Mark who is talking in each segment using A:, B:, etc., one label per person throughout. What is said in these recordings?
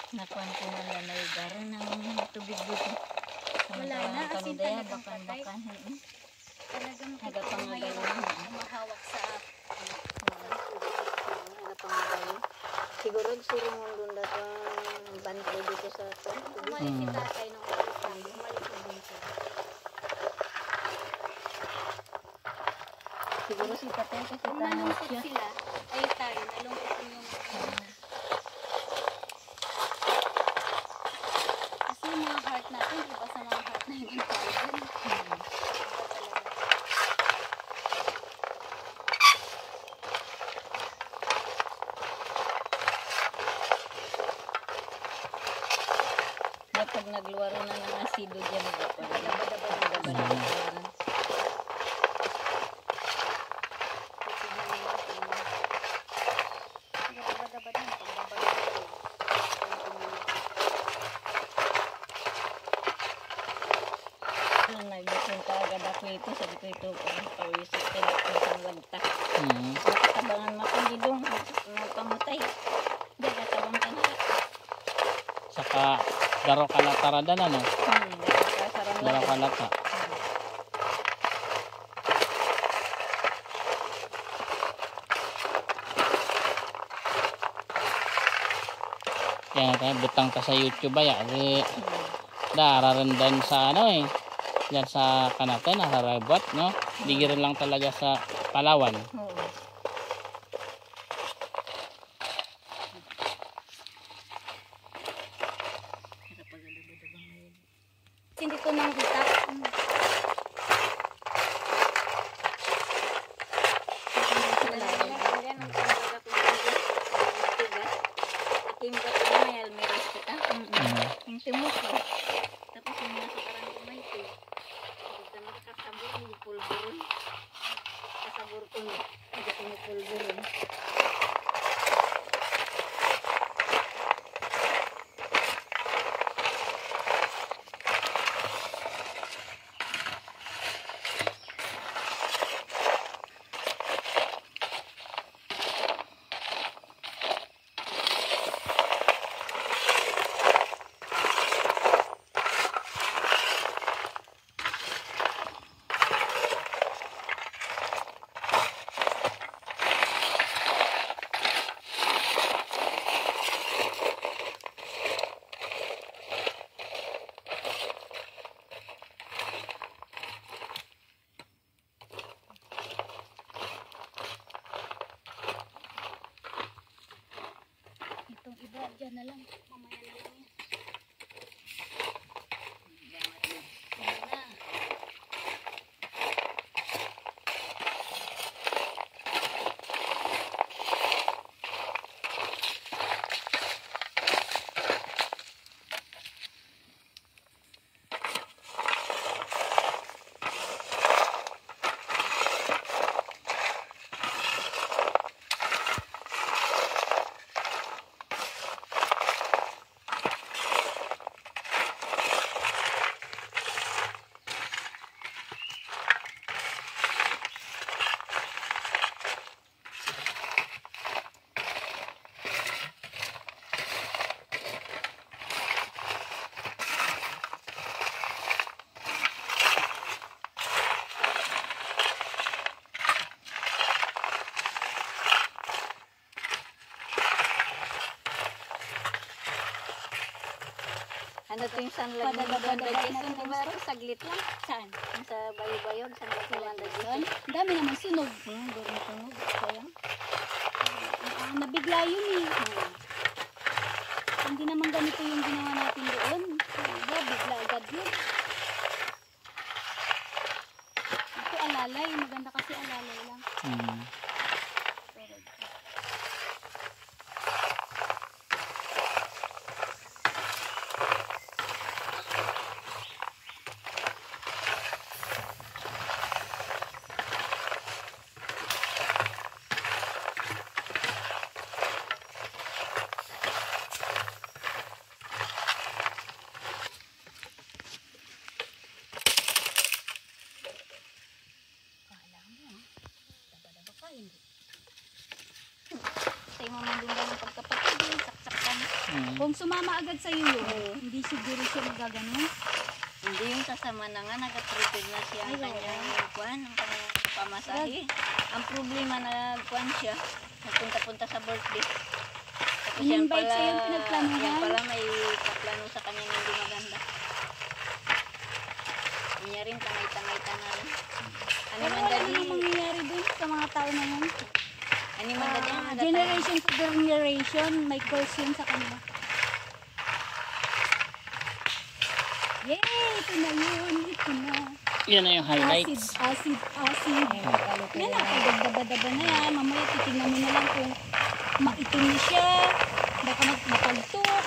A: Nakuan ko na lanay garan ng tubig dito.
B: Wala na, as in talagang patay.
A: Bakan.
B: Talagang
A: Nagapangagayon na.
B: umahawak sa
A: Siguro surong doon na sa bantay dito sa
B: umalis si tatay nung umalis kami. Umalis na din siya.
A: siguro si tatay kasi
B: Kung
A: tanong
B: nalungkot
A: siya.
B: sila, ay tayo, nalungkot din yung kasi yung mga heart natin, iba sa mga heart na yung tao dun. Iba talaga.
A: Pag nagluwaro na ng asido dyan, daba-daba-daba-daba-daba. Nagpunta agad ako ito, sabi ko ito, parang pawisip ka na isang wagta. Nakatabangan mo kung didong, pamatay. Hindi, natabang ka na.
C: Saka daro kalataradan ano?
A: Kasarang
C: Daro
A: lang.
C: kalata. Kaya tayo butang ka sa YouTube ay kasi dararandan sa ano eh. Diyan sa kanate nararabot no. Digiran lang talaga sa Palawan.
A: Oo.
B: Hindi ko nang kita.
A: Timba ko na may almeras kita. Yung timok ko. Tapos yung nasa parang kumay ko. Tapos na makakasabor yung pulburon. Kasabor ko na. Hindi ko yung pulburon.
B: Itong iba, dyan na lang. Mamaya na lang yan. Yan na.
A: Ano to yung sunlight ng Banda Jason? Di ba rin saglit lang?
B: Saan?
A: Yung sa bayog-bayog, sunlight ng Banda Jason.
B: Ang dami naman sunog.
A: Doon tunog. Sayang.
B: Nabigla yun eh. Hindi naman ganito yung ginawa natin doon. Diba, bigla agad yun. Ito alalay. Maganda kasi alalay lang. Pero, kala mo, daba-daba kain. Kung sumama agad sa iyo, hindi siguro siya magaganon.
A: Hindi yung kasama na nga, nag-prepare na siya ang
B: Ay,
A: kanyang kuwan, ang kanyang pamasahe. Ang problema, nagkuhan siya, nagpunta-punta sa birthday. Tapos yan
B: In-invite
A: pala,
B: siya yung pinagplanuhan?
A: yan pala may kaplano sa kanya na hindi maganda. Niya rin, tangay-tangay na rin. Ano
B: Pero
A: man
B: wala
A: dali,
B: namang mangyayari dun sa mga tao na yun.
A: ano man dali,
B: Generation to generation, may curse yun sa kanila. Yay! Ito na yun! Ito na.
C: Yan na yung highlights.
B: Acid. Yan na, pagdaba-daba na yan. Mamaya titignan mo na lang kung maitim na siya. Baka mapagtok.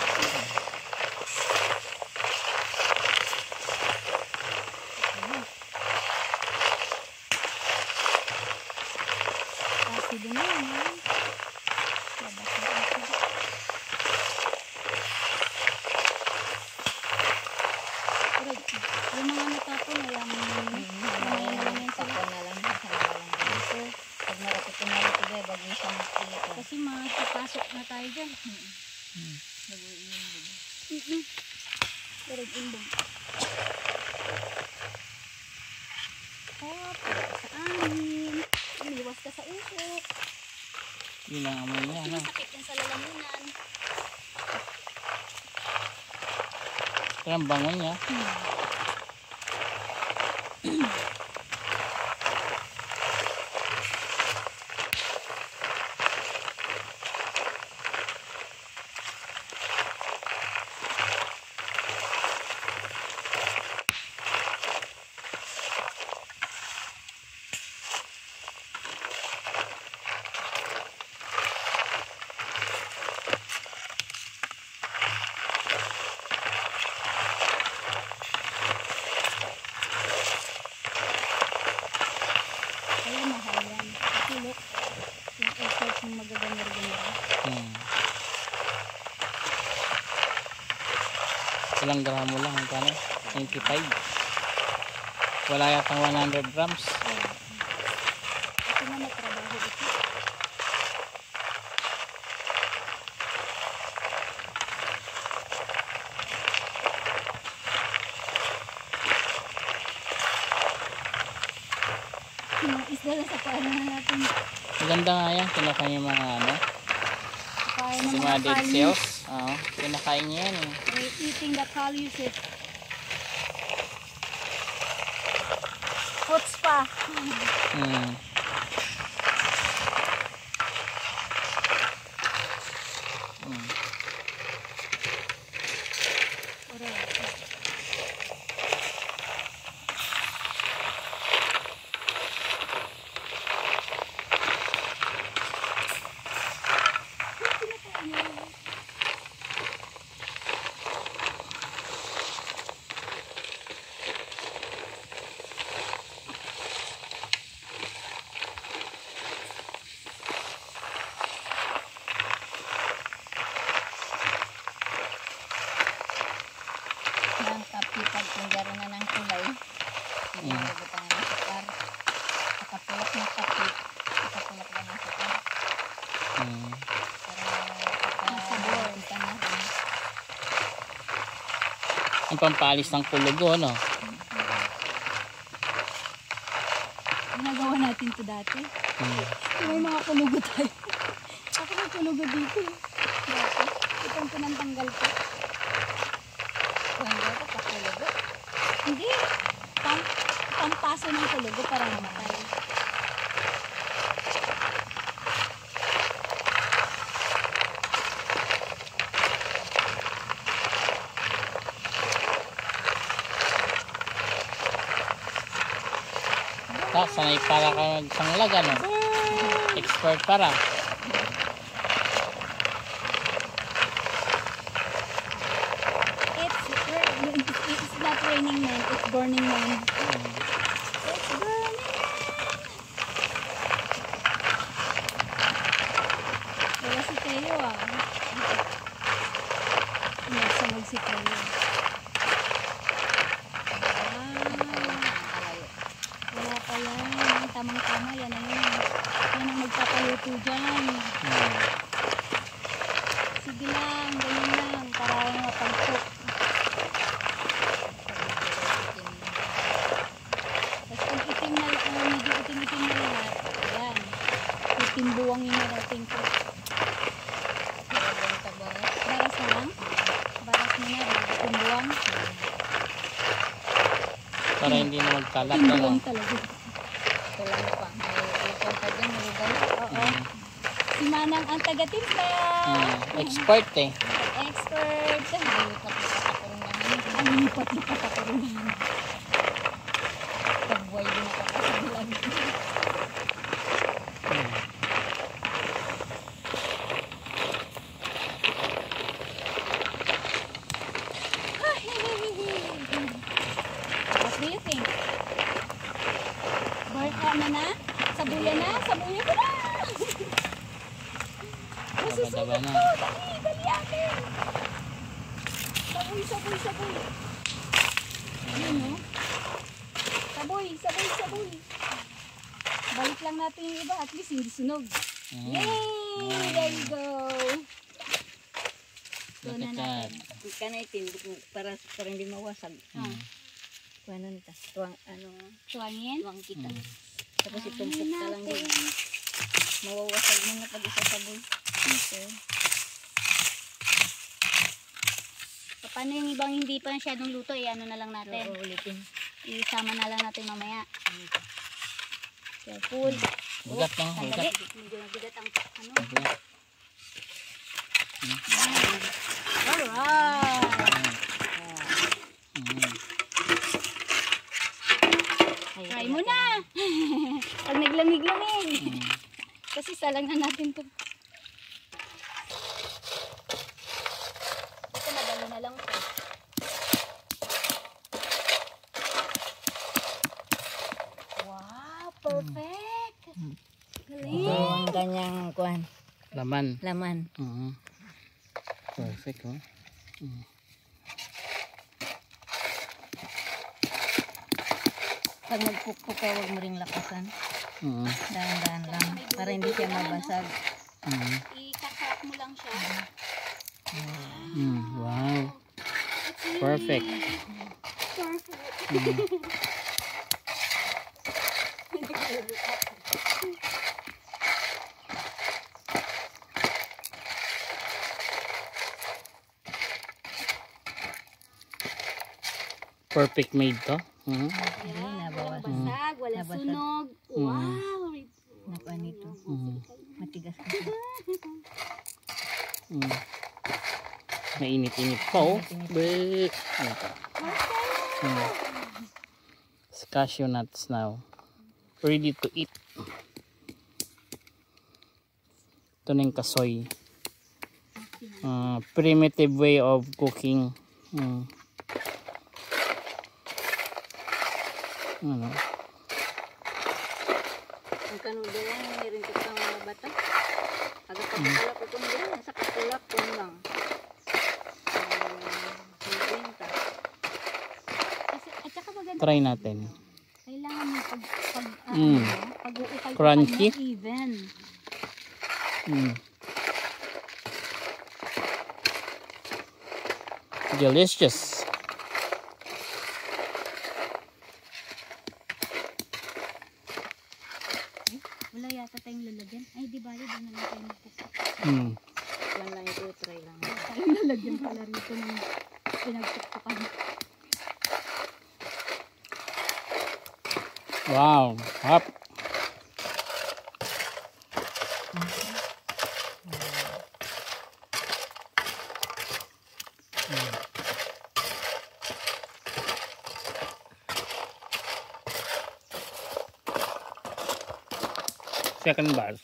B: Acid na yan. Ha? Labas na acid. Correct. Yung mga natapon, alam mo na lang yan sila.
A: Pag marapit ko na rin ito, bago siya magkita.
B: Kasi makapasok na tayo dyan. Correct, imbong. Hop, sa amin. Umiwas ka sa usok.
C: Yun ang amoy niya, no?
B: Masakit yan sa lalamunan.
C: Pero ang bango niya.
B: Kaya mahal yan. Kasi look, yung effort ng magaganda-ganda.
C: Ilang gramo lang, magkano? 95. Wala yatang 100 grams.
B: Ito na natrabaho ito. Yung isda na sa paano na natin.
C: Maganda nga yan. Kinakain yung mga ano.
B: Kaya ng
C: Yung
B: mga
C: mga dead
B: kalis.
C: cells. Oo. Kinakain niya yan eh.
B: They're eating the calyces. Hot spa.
C: Hmm.
A: Ang kapipag kung gano'n na ng kulay. Hindi mo butang ng sukar. Nakapulak na kapi. Nakapulak na ng sukar.
C: Hmm.
A: Para pagka na rin.
C: Ang pampalis ng kulugo, no?
B: Ginagawa natin to dati.
C: Hmm.
B: May mga kulugo tayo. Ako may kulugo dito. Dati. Itong pinantanggal ko.
A: Kung hindi ako pakulugo.
B: Hindi. Pampaso ng kulugo para mamatay.
C: Sanay para ka magsanglag, ano? Expert para.
B: It's not raining man, it's burning man. It's burning man. Wala si Teo ah. Nagsamag si Teo. Wala pa yan. Tamang-tama yan na yun. Yan ang magpapaluto dyan.
C: Hmm.
B: Sige lang, ganyan lang.
C: Para hindi na magkalat.
B: Hindi
C: Ano?
B: lang talaga.
A: Ito lang pa. May ipon pa dyan. May lugar.
B: Oo. Si Manang ang taga-timpla.
C: Expert eh.
B: Expert. Ang lipat-lipat ako rin. Pagbuhay din ako kasabilan. What do you think? Barka na? Sabuya na? Sabuya ko na!
C: Daba-daba na.
B: Dali, dali akin! Saboy, saboy, saboy! Ayun o. Saboy, saboy, saboy! Balik lang natin yung iba, at least hindi sunog. Yay! There you go!
C: Look
B: Doon na
C: at
B: natin.
C: that.
A: Ika na itin. Para hindi mawasag. Kuhanan ta. Tuwang
B: Tuwangin.
A: tuwang kita. Tapos itumpok ka lang din. Mawawasag mo na pag isasaboy.
B: Okay. Paano yung ibang hindi pa masyadong luto, ano na lang natin.
A: Oo, ulitin.
B: Isama na lang natin mamaya. Careful.
C: Bugat na.
B: Sandali.
C: Bugat.
B: Medyo mabigat ang ano.
C: Bugat.
B: Alright. Try mo na. Pag naglamig-lamig. Kasi salang na natin to. Ito madali na lang to. Wow, perfect. Galing.
A: Ito ang kanyang kuhan.
C: Laman.
A: Laman.
C: Perfect oh.
A: Pag magpukpuk ka, huwag mo ring lakasan.
C: Mm.
A: Dahan-dahan lang. Para hindi siya mabasag.
B: I-crack mo lang siya.
C: Wow. Perfect. Perfect made to.
A: Hindi, nabawas.
B: Walang basag, walang
A: Nabasag.
B: sunog. Wow.
A: Nakuha nito. Matigas kasi.
C: Mainit-init pa oh. Bleh. It's cashew nuts now. Ready to eat. Ito na yung kasoy. Primitive way of cooking. Ano?
A: Ang kanuda yan, meron ko pang mga bata. Agad pagkakulap ko kung yan. Nasa kakulap ko lang. 50.
B: At saka maganda.
C: Try natin.
B: Kailangan mo pag-uukay
C: Crunchy.
B: even.
C: Delicious.
B: Wala yata tayong lalagyan. Ay, di bali, doon na lang tayo magpupunta.
A: Yan lang ito, try lang.
B: Tayong lalagyan pala rito ng pinagpukpukan.
C: Wow. Hop. Second bars.